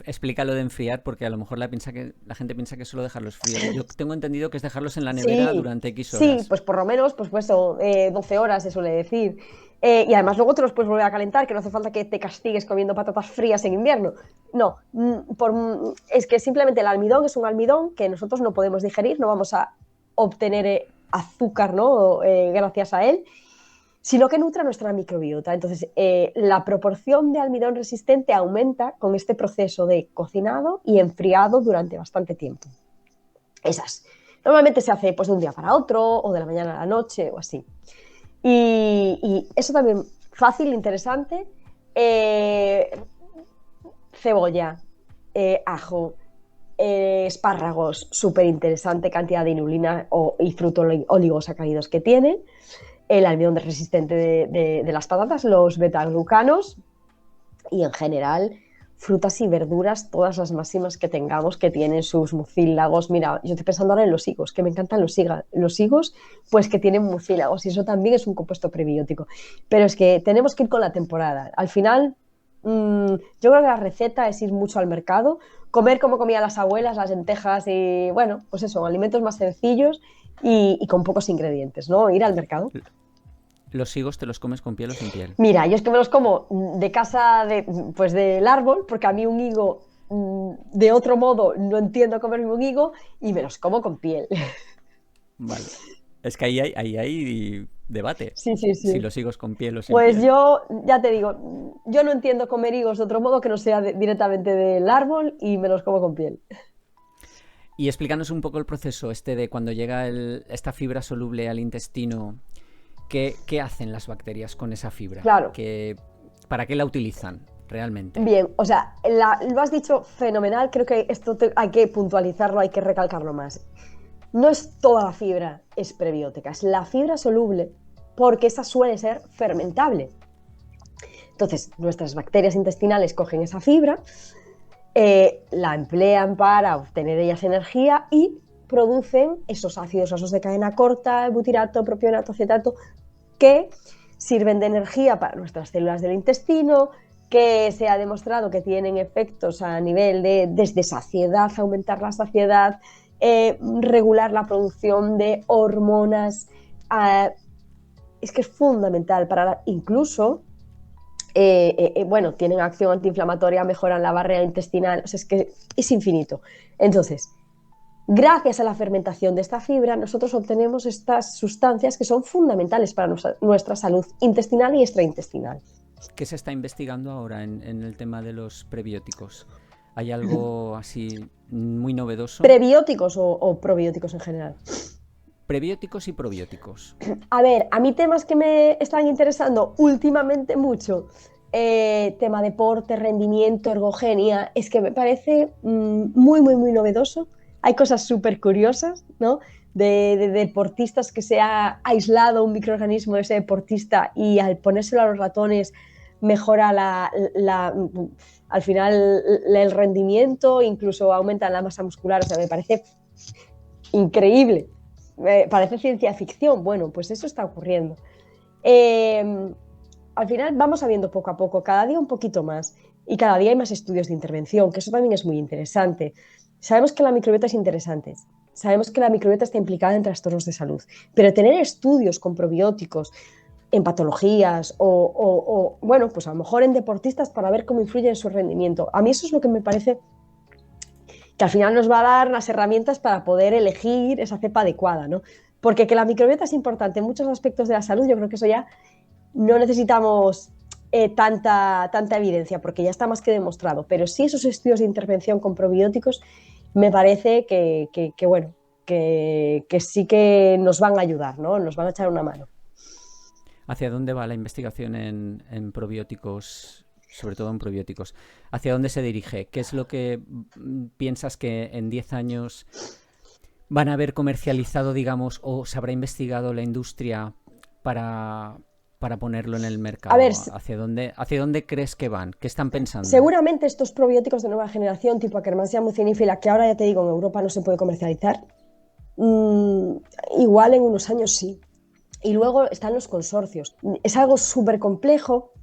Explícalo de enfriar, porque a lo mejor la gente piensa que es solo dejarlos fríos. Yo tengo entendido que es dejarlos en la nevera Sí, durante X sí, horas. pues por lo menos, pues eso, 12 horas se suele decir. Y además luego te los puedes volver a calentar, que no hace falta que te castigues comiendo patatas frías en invierno. No, es que simplemente el almidón es un almidón que nosotros no podemos digerir, no vamos a obtener azúcar, ¿no? Gracias a él, sino que nutre nuestra microbiota. Entonces, la proporción de almidón resistente aumenta con este proceso de cocinado y enfriado durante bastante tiempo. Esas. Normalmente se hace pues, de un día para otro, o de la mañana a la noche, o así. Y eso también fácil, interesante. Cebolla, ajo, espárragos, súper interesante cantidad de inulina y frutos oligosacáridos que tiene. El almidón resistente de las patatas, los betaglucanos y en general frutas y verduras, todas las máximas que tengamos que tienen sus mucílagos. Mira, yo estoy pensando ahora en los higos, que me encantan los higos, pues que tienen mucílagos y eso también es un compuesto prebiótico. Pero es que tenemos que ir con la temporada. Al final, yo creo que la receta es ir mucho al mercado, comer como comían las abuelas, las lentejas y, bueno, pues eso, alimentos más sencillos y con pocos ingredientes, ¿no? Ir al mercado. ¿Los higos te los comes con piel o sin piel? Mira, yo es que me los como de casa, pues del árbol, porque a mí un higo de otro modo no entiendo comerme un higo y me los como con piel. Vale. Es que ahí hay debate. Sí, sí, Si sí. los higos con piel o sin Pues piel. yo, ya te digo, yo no entiendo comer higos de otro modo que no sea directamente del árbol y me los como con piel. Y explícanos un poco el proceso este de cuando llega esta fibra soluble al intestino. ¿Qué hacen las bacterias con esa fibra? Claro. ¿Para qué la utilizan realmente? Bien, o sea, lo has dicho fenomenal, creo que esto hay que puntualizarlo, hay que recalcarlo más. No es toda la fibra es prebiótica, es la fibra soluble porque esa suele ser fermentable. Entonces, nuestras bacterias intestinales cogen esa fibra, la emplean para obtener ellas energía y producen esos ácidos grasos de cadena corta, el butirato, propionato, acetato, que sirven de energía para nuestras células del intestino, que se ha demostrado que tienen efectos a nivel de desde saciedad, aumentar la saciedad, regular la producción de hormonas. Es que es fundamental para incluso bueno, tienen acción antiinflamatoria, mejoran la barrera intestinal, o sea, es que es infinito. Entonces, gracias a la fermentación de esta fibra, nosotros obtenemos estas sustancias que son fundamentales para nuestra salud intestinal y extraintestinal. ¿Qué se está investigando ahora en el tema de los prebióticos? ¿Hay algo así muy novedoso? ¿Prebióticos o probióticos en general? Prebióticos y probióticos. A ver, a mí temas que me están interesando últimamente mucho, tema deporte, rendimiento, ergogenia, es que me parece muy, muy, muy novedoso. Hay cosas súper curiosas, ¿no? De deportistas que se ha aislado un microorganismo de ese deportista y al ponérselo a los ratones mejora al final el rendimiento, incluso aumenta la masa muscular, o sea, me parece increíble. Parece ciencia ficción, bueno, pues eso está ocurriendo. Al final vamos sabiendo poco a poco, cada día un poquito más, y cada día hay más estudios de intervención, que eso también es muy interesante. Sabemos que la microbiota es interesante, sabemos que la microbiota está implicada en trastornos de salud, pero tener estudios con probióticos en patologías bueno, pues a lo mejor en deportistas para ver cómo influye en su rendimiento, a mí eso es lo que me parece que al final nos va a dar las herramientas para poder elegir esa cepa adecuada, ¿no? Porque que la microbiota es importante en muchos aspectos de la salud, yo creo que eso ya no necesitamos tanta evidencia, porque ya está más que demostrado, pero sí esos estudios de intervención con probióticos me parece bueno, que sí que nos van a ayudar, ¿no? Nos van a echar una mano. ¿Hacia dónde va la investigación en probióticos? Sobre todo en probióticos. ¿Hacia dónde se dirige? ¿Qué es lo que piensas que en 10 años van a haber comercializado, digamos, o se habrá investigado la industria para para ponerlo en el mercado? A ver, ¿Hacia dónde crees que van? ¿Qué están pensando? seguramente estos probióticos de nueva generación, tipo Akkermansia muciniphila, que ahora ya te digo, en Europa no se puede comercializar, igual en unos años sí. Y luego están los consorcios. Es algo súper complejo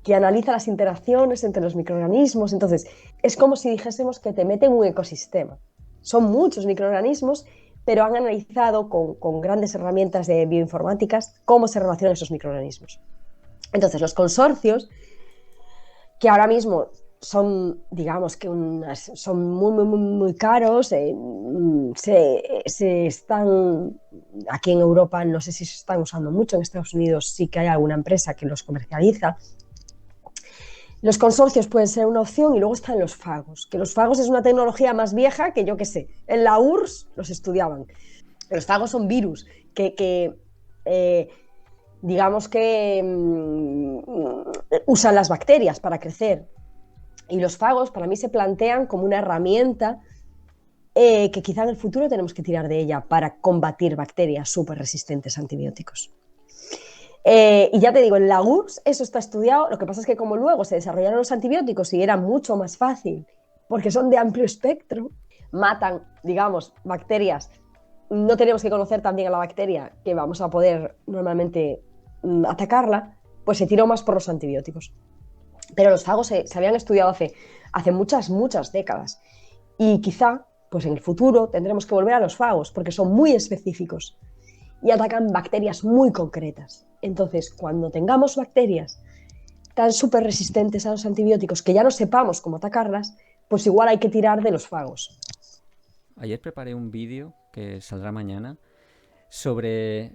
que analiza las interacciones entre los microorganismos. Entonces, es como si dijésemos que te meten un ecosistema. Son muchos microorganismos, pero han analizado con grandes herramientas de bioinformáticas cómo se relacionan esos microorganismos. Entonces, los consorcios, que ahora mismo son, digamos que son muy caros, se están, aquí en Europa no sé si se están usando mucho, en Estados Unidos sí que hay alguna empresa que los comercializa. Los consorcios pueden ser una opción y luego están los fagos, que los fagos es una tecnología más vieja que yo qué sé, en la URSS los estudiaban. Los fagos son virus digamos que usan las bacterias para crecer. Y los fagos para mí se plantean como una herramienta que quizá en el futuro tenemos que tirar de ella para combatir bacterias súper resistentes a antibióticos. Y ya te digo, en la URSS eso está estudiado, lo que pasa es que como luego se desarrollaron los antibióticos y era mucho más fácil, porque son de amplio espectro, matan, digamos, bacterias. No tenemos que conocer tan bien a la bacteria que vamos a poder normalmente atacarla, pues se tiró más por los antibióticos. Pero los fagos se habían estudiado hace muchas décadas. Y quizá, pues en el futuro, tendremos que volver a los fagos, porque son muy específicos y atacan bacterias muy concretas. Entonces, cuando tengamos bacterias tan súper resistentes a los antibióticos que ya no sepamos cómo atacarlas, pues igual hay que tirar de los fagos. Ayer preparé un vídeo que saldrá mañana sobre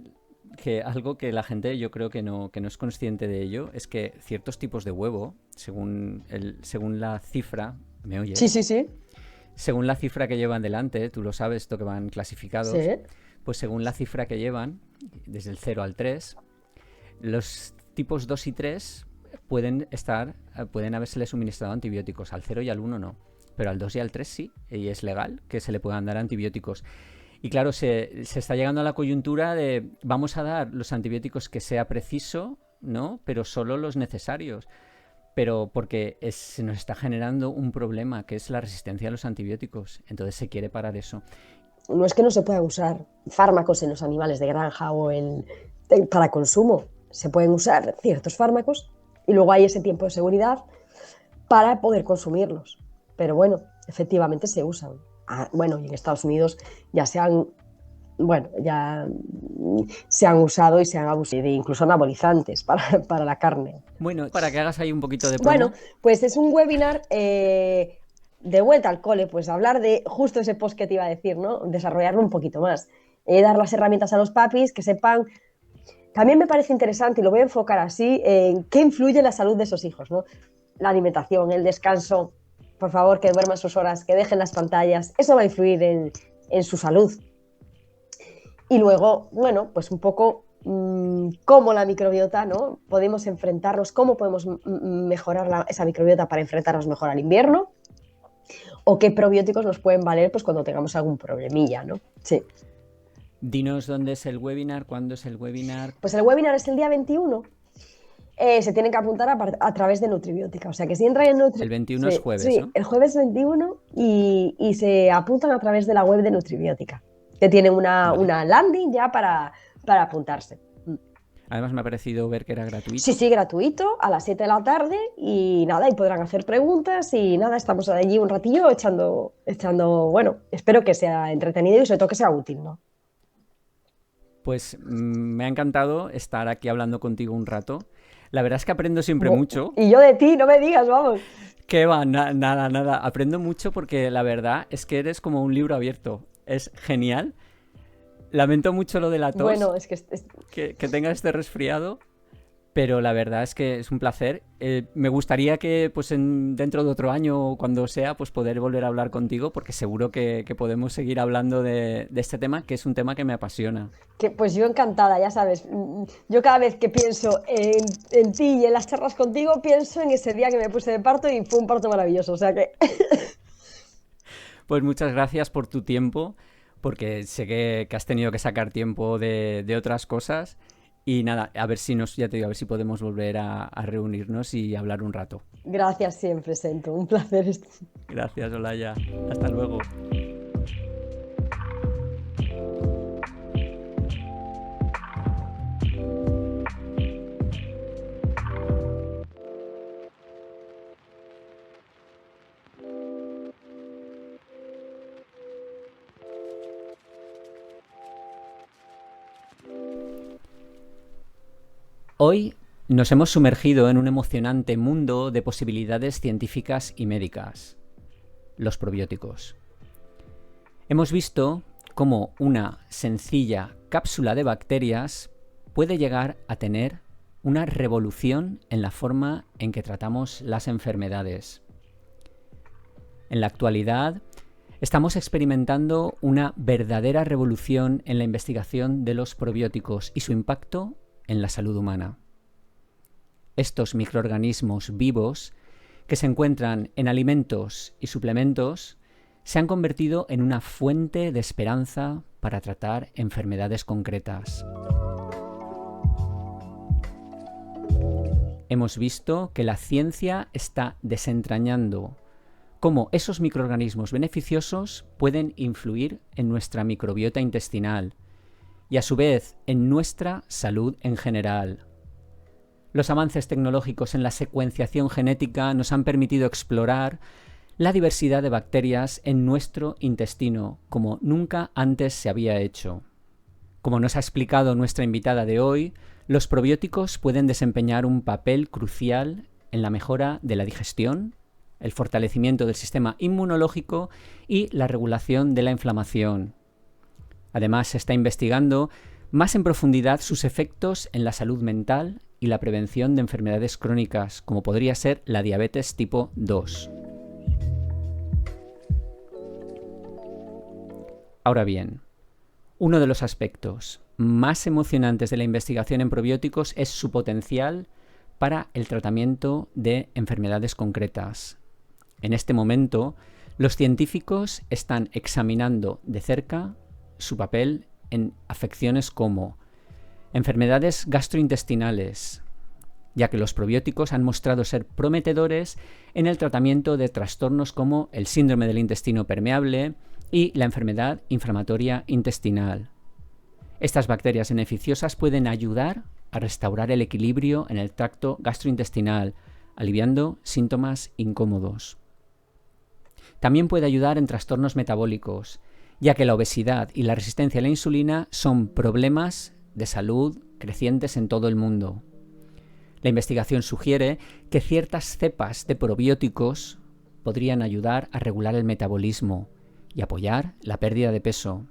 algo que la gente yo creo que no es consciente de ello, es que ciertos tipos de huevo, según la cifra, ¿me oyes? Sí. Según la cifra que llevan delante, tú lo sabes, esto que van clasificados, Sí. pues según la cifra que llevan, desde el 0 al 3, los tipos 2 y 3 pueden haberse suministrado antibióticos, al 0 y al 1 no, pero al 2 y al 3 sí, y es legal que se le puedan dar antibióticos. Y claro, se está llegando a la coyuntura de vamos a dar los antibióticos que sea preciso, ¿no? Pero solo los necesarios. Pero porque se nos está generando un problema que es la resistencia a los antibióticos. Entonces se quiere parar eso. No es que no se puedan usar fármacos en los animales de granja o para consumo. Se pueden usar ciertos fármacos y luego hay ese tiempo de seguridad para poder consumirlos. Pero bueno, efectivamente se usan. Bueno, y en Estados Unidos ya se han usado y se han abusado de incluso anabolizantes para la carne. Bueno, para que hagas ahí un poquito de promo. Bueno, pues es un webinar de vuelta al cole, pues hablar de justo ese post que te iba a decir, ¿no? Desarrollarlo un poquito más. Dar las herramientas a los papis que sepan. También me parece interesante, y lo voy a enfocar así, en qué influye en la salud de esos hijos, ¿no? La alimentación, el descanso, por favor, que duerman sus horas, que dejen las pantallas, eso va a influir en su salud. Y luego, bueno, pues un poco cómo la microbiota, ¿no? Podemos enfrentarnos, cómo podemos mejorar esa microbiota para enfrentarnos mejor al invierno, o qué probióticos nos pueden valer pues cuando tengamos algún problemilla, ¿no? Sí. Dinos dónde es el webinar, cuándo es el webinar. Pues el webinar es el día 21. Se tienen que apuntar a través de Nutribiótica. O sea que si entran en Nutribiótica. El 21 es jueves, sí, ¿no? El jueves 21 y se apuntan a través de la web de Nutribiótica, que tienen una landing ya para apuntarse. Además me ha parecido ver que era gratuito. Sí, gratuito, a las 7 de la tarde y nada, y podrán hacer preguntas y nada, estamos allí un ratillo echando, bueno, espero que sea entretenido y sobre todo que sea útil, ¿no? Pues me ha encantado estar aquí hablando contigo un rato. La verdad es que aprendo siempre mucho. Y yo de ti, no me digas, vamos. ¿Qué va? Nada. Aprendo mucho porque la verdad es que eres como un libro abierto. Es genial. Lamento mucho lo de la tos. Bueno, es que tengas este resfriado. Pero la verdad es que es un placer. Me gustaría que pues dentro de otro año o cuando sea, pues poder volver a hablar contigo, porque seguro que podemos seguir hablando de este tema, que es un tema que me apasiona. Pues yo encantada, ya sabes. Yo cada vez que pienso en ti y en las charlas contigo, pienso en ese día que me puse de parto y fue un parto maravilloso, o sea que... Pues muchas gracias por tu tiempo, porque sé que has tenido que sacar tiempo de otras cosas. Y nada, a ver si ya te digo, a ver si podemos volver a reunirnos y hablar un rato. Gracias siempre, Sento. Un placer. Gracias, Olaya. Hasta luego. Hoy nos hemos sumergido en un emocionante mundo de posibilidades científicas y médicas, los probióticos. Hemos visto cómo una sencilla cápsula de bacterias puede llegar a tener una revolución en la forma en que tratamos las enfermedades. En la actualidad, estamos experimentando una verdadera revolución en la investigación de los probióticos y su impacto en la salud humana. Estos microorganismos vivos que se encuentran en alimentos y suplementos se han convertido en una fuente de esperanza para tratar enfermedades concretas. Hemos visto que la ciencia está desentrañando cómo esos microorganismos beneficiosos pueden influir en nuestra microbiota intestinal y a su vez en nuestra salud en general. Los avances tecnológicos en la secuenciación genética nos han permitido explorar la diversidad de bacterias en nuestro intestino como nunca antes se había hecho. Como nos ha explicado nuestra invitada de hoy, los probióticos pueden desempeñar un papel crucial en la mejora de la digestión, el fortalecimiento del sistema inmunológico y la regulación de la inflamación. Además, se está investigando más en profundidad sus efectos en la salud mental y la prevención de enfermedades crónicas, como podría ser la diabetes tipo 2. Ahora bien, uno de los aspectos más emocionantes de la investigación en probióticos es su potencial para el tratamiento de enfermedades concretas. En este momento, los científicos están examinando de cerca su papel en afecciones como enfermedades gastrointestinales, ya que los probióticos han mostrado ser prometedores en el tratamiento de trastornos como el síndrome del intestino permeable y la enfermedad inflamatoria intestinal. Estas bacterias beneficiosas pueden ayudar a restaurar el equilibrio en el tracto gastrointestinal, aliviando síntomas incómodos. También puede ayudar en trastornos metabólicos, ya que la obesidad y la resistencia a la insulina son problemas de salud crecientes en todo el mundo. La investigación sugiere que ciertas cepas de probióticos podrían ayudar a regular el metabolismo y apoyar la pérdida de peso.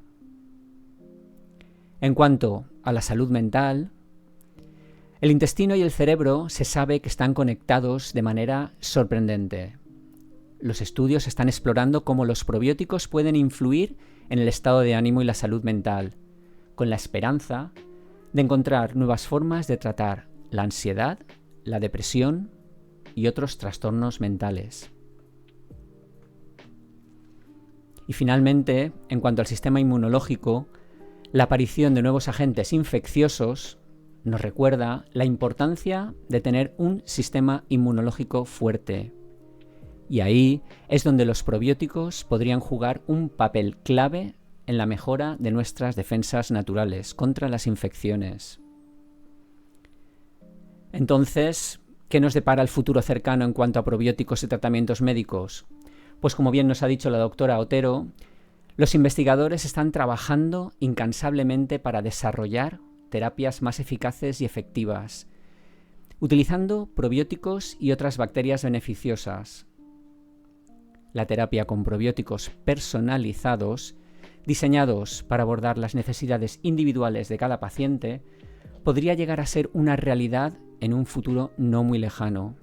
En cuanto a la salud mental, el intestino y el cerebro se sabe que están conectados de manera sorprendente. Los estudios están explorando cómo los probióticos pueden influir en el estado de ánimo y la salud mental, con la esperanza de encontrar nuevas formas de tratar la ansiedad, la depresión y otros trastornos mentales. Y finalmente, en cuanto al sistema inmunológico, la aparición de nuevos agentes infecciosos nos recuerda la importancia de tener un sistema inmunológico fuerte. Y ahí es donde los probióticos podrían jugar un papel clave en la mejora de nuestras defensas naturales contra las infecciones. Entonces, ¿qué nos depara el futuro cercano en cuanto a probióticos y tratamientos médicos? Pues como bien nos ha dicho la doctora Otero, los investigadores están trabajando incansablemente para desarrollar terapias más eficaces y efectivas, utilizando probióticos y otras bacterias beneficiosas. La terapia con probióticos personalizados, diseñados para abordar las necesidades individuales de cada paciente, podría llegar a ser una realidad en un futuro no muy lejano.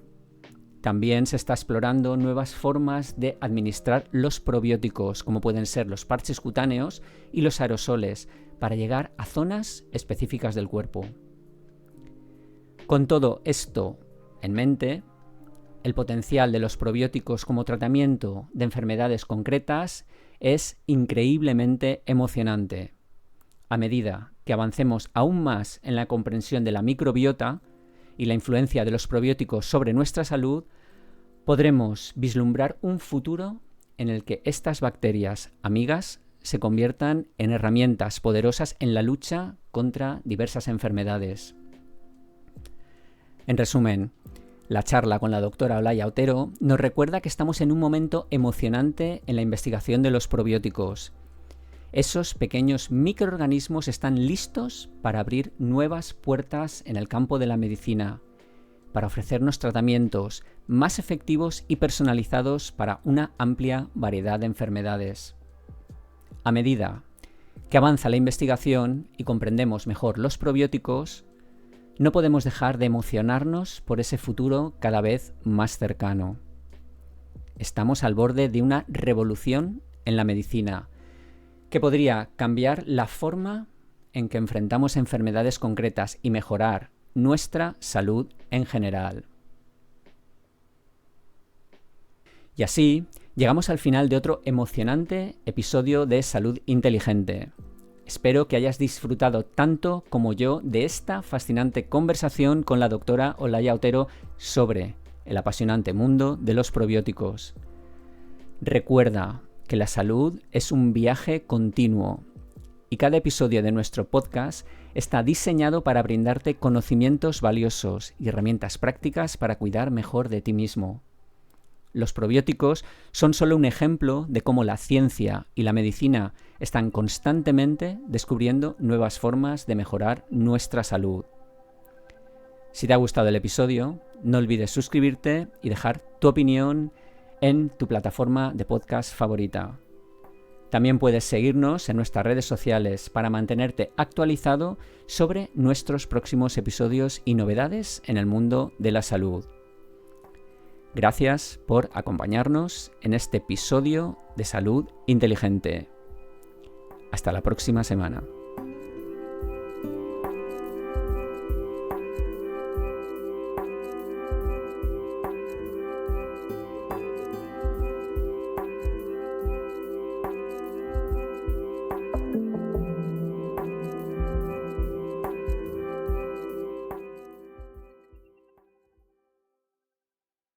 También se está explorando nuevas formas de administrar los probióticos, como pueden ser los parches cutáneos y los aerosoles, para llegar a zonas específicas del cuerpo. Con todo esto en mente, el potencial de los probióticos como tratamiento de enfermedades concretas es increíblemente emocionante. A medida que avancemos aún más en la comprensión de la microbiota y la influencia de los probióticos sobre nuestra salud, podremos vislumbrar un futuro en el que estas bacterias amigas se conviertan en herramientas poderosas en la lucha contra diversas enfermedades. En resumen, la charla con la doctora Olaya Otero nos recuerda que estamos en un momento emocionante en la investigación de los probióticos. Esos pequeños microorganismos están listos para abrir nuevas puertas en el campo de la medicina, para ofrecernos tratamientos más efectivos y personalizados para una amplia variedad de enfermedades. A medida que avanza la investigación y comprendemos mejor los probióticos, no podemos dejar de emocionarnos por ese futuro cada vez más cercano. Estamos al borde de una revolución en la medicina que podría cambiar la forma en que enfrentamos enfermedades concretas y mejorar nuestra salud en general. Y así, llegamos al final de otro emocionante episodio de Salud Inteligente. Espero que hayas disfrutado tanto como yo de esta fascinante conversación con la doctora Olaya Otero sobre el apasionante mundo de los probióticos. Recuerda que la salud es un viaje continuo y cada episodio de nuestro podcast está diseñado para brindarte conocimientos valiosos y herramientas prácticas para cuidar mejor de ti mismo. Los probióticos son solo un ejemplo de cómo la ciencia y la medicina están constantemente descubriendo nuevas formas de mejorar nuestra salud. Si te ha gustado el episodio, no olvides suscribirte y dejar tu opinión en tu plataforma de podcast favorita. También puedes seguirnos en nuestras redes sociales para mantenerte actualizado sobre nuestros próximos episodios y novedades en el mundo de la salud. Gracias por acompañarnos en este episodio de Salud Inteligente. Hasta la próxima semana.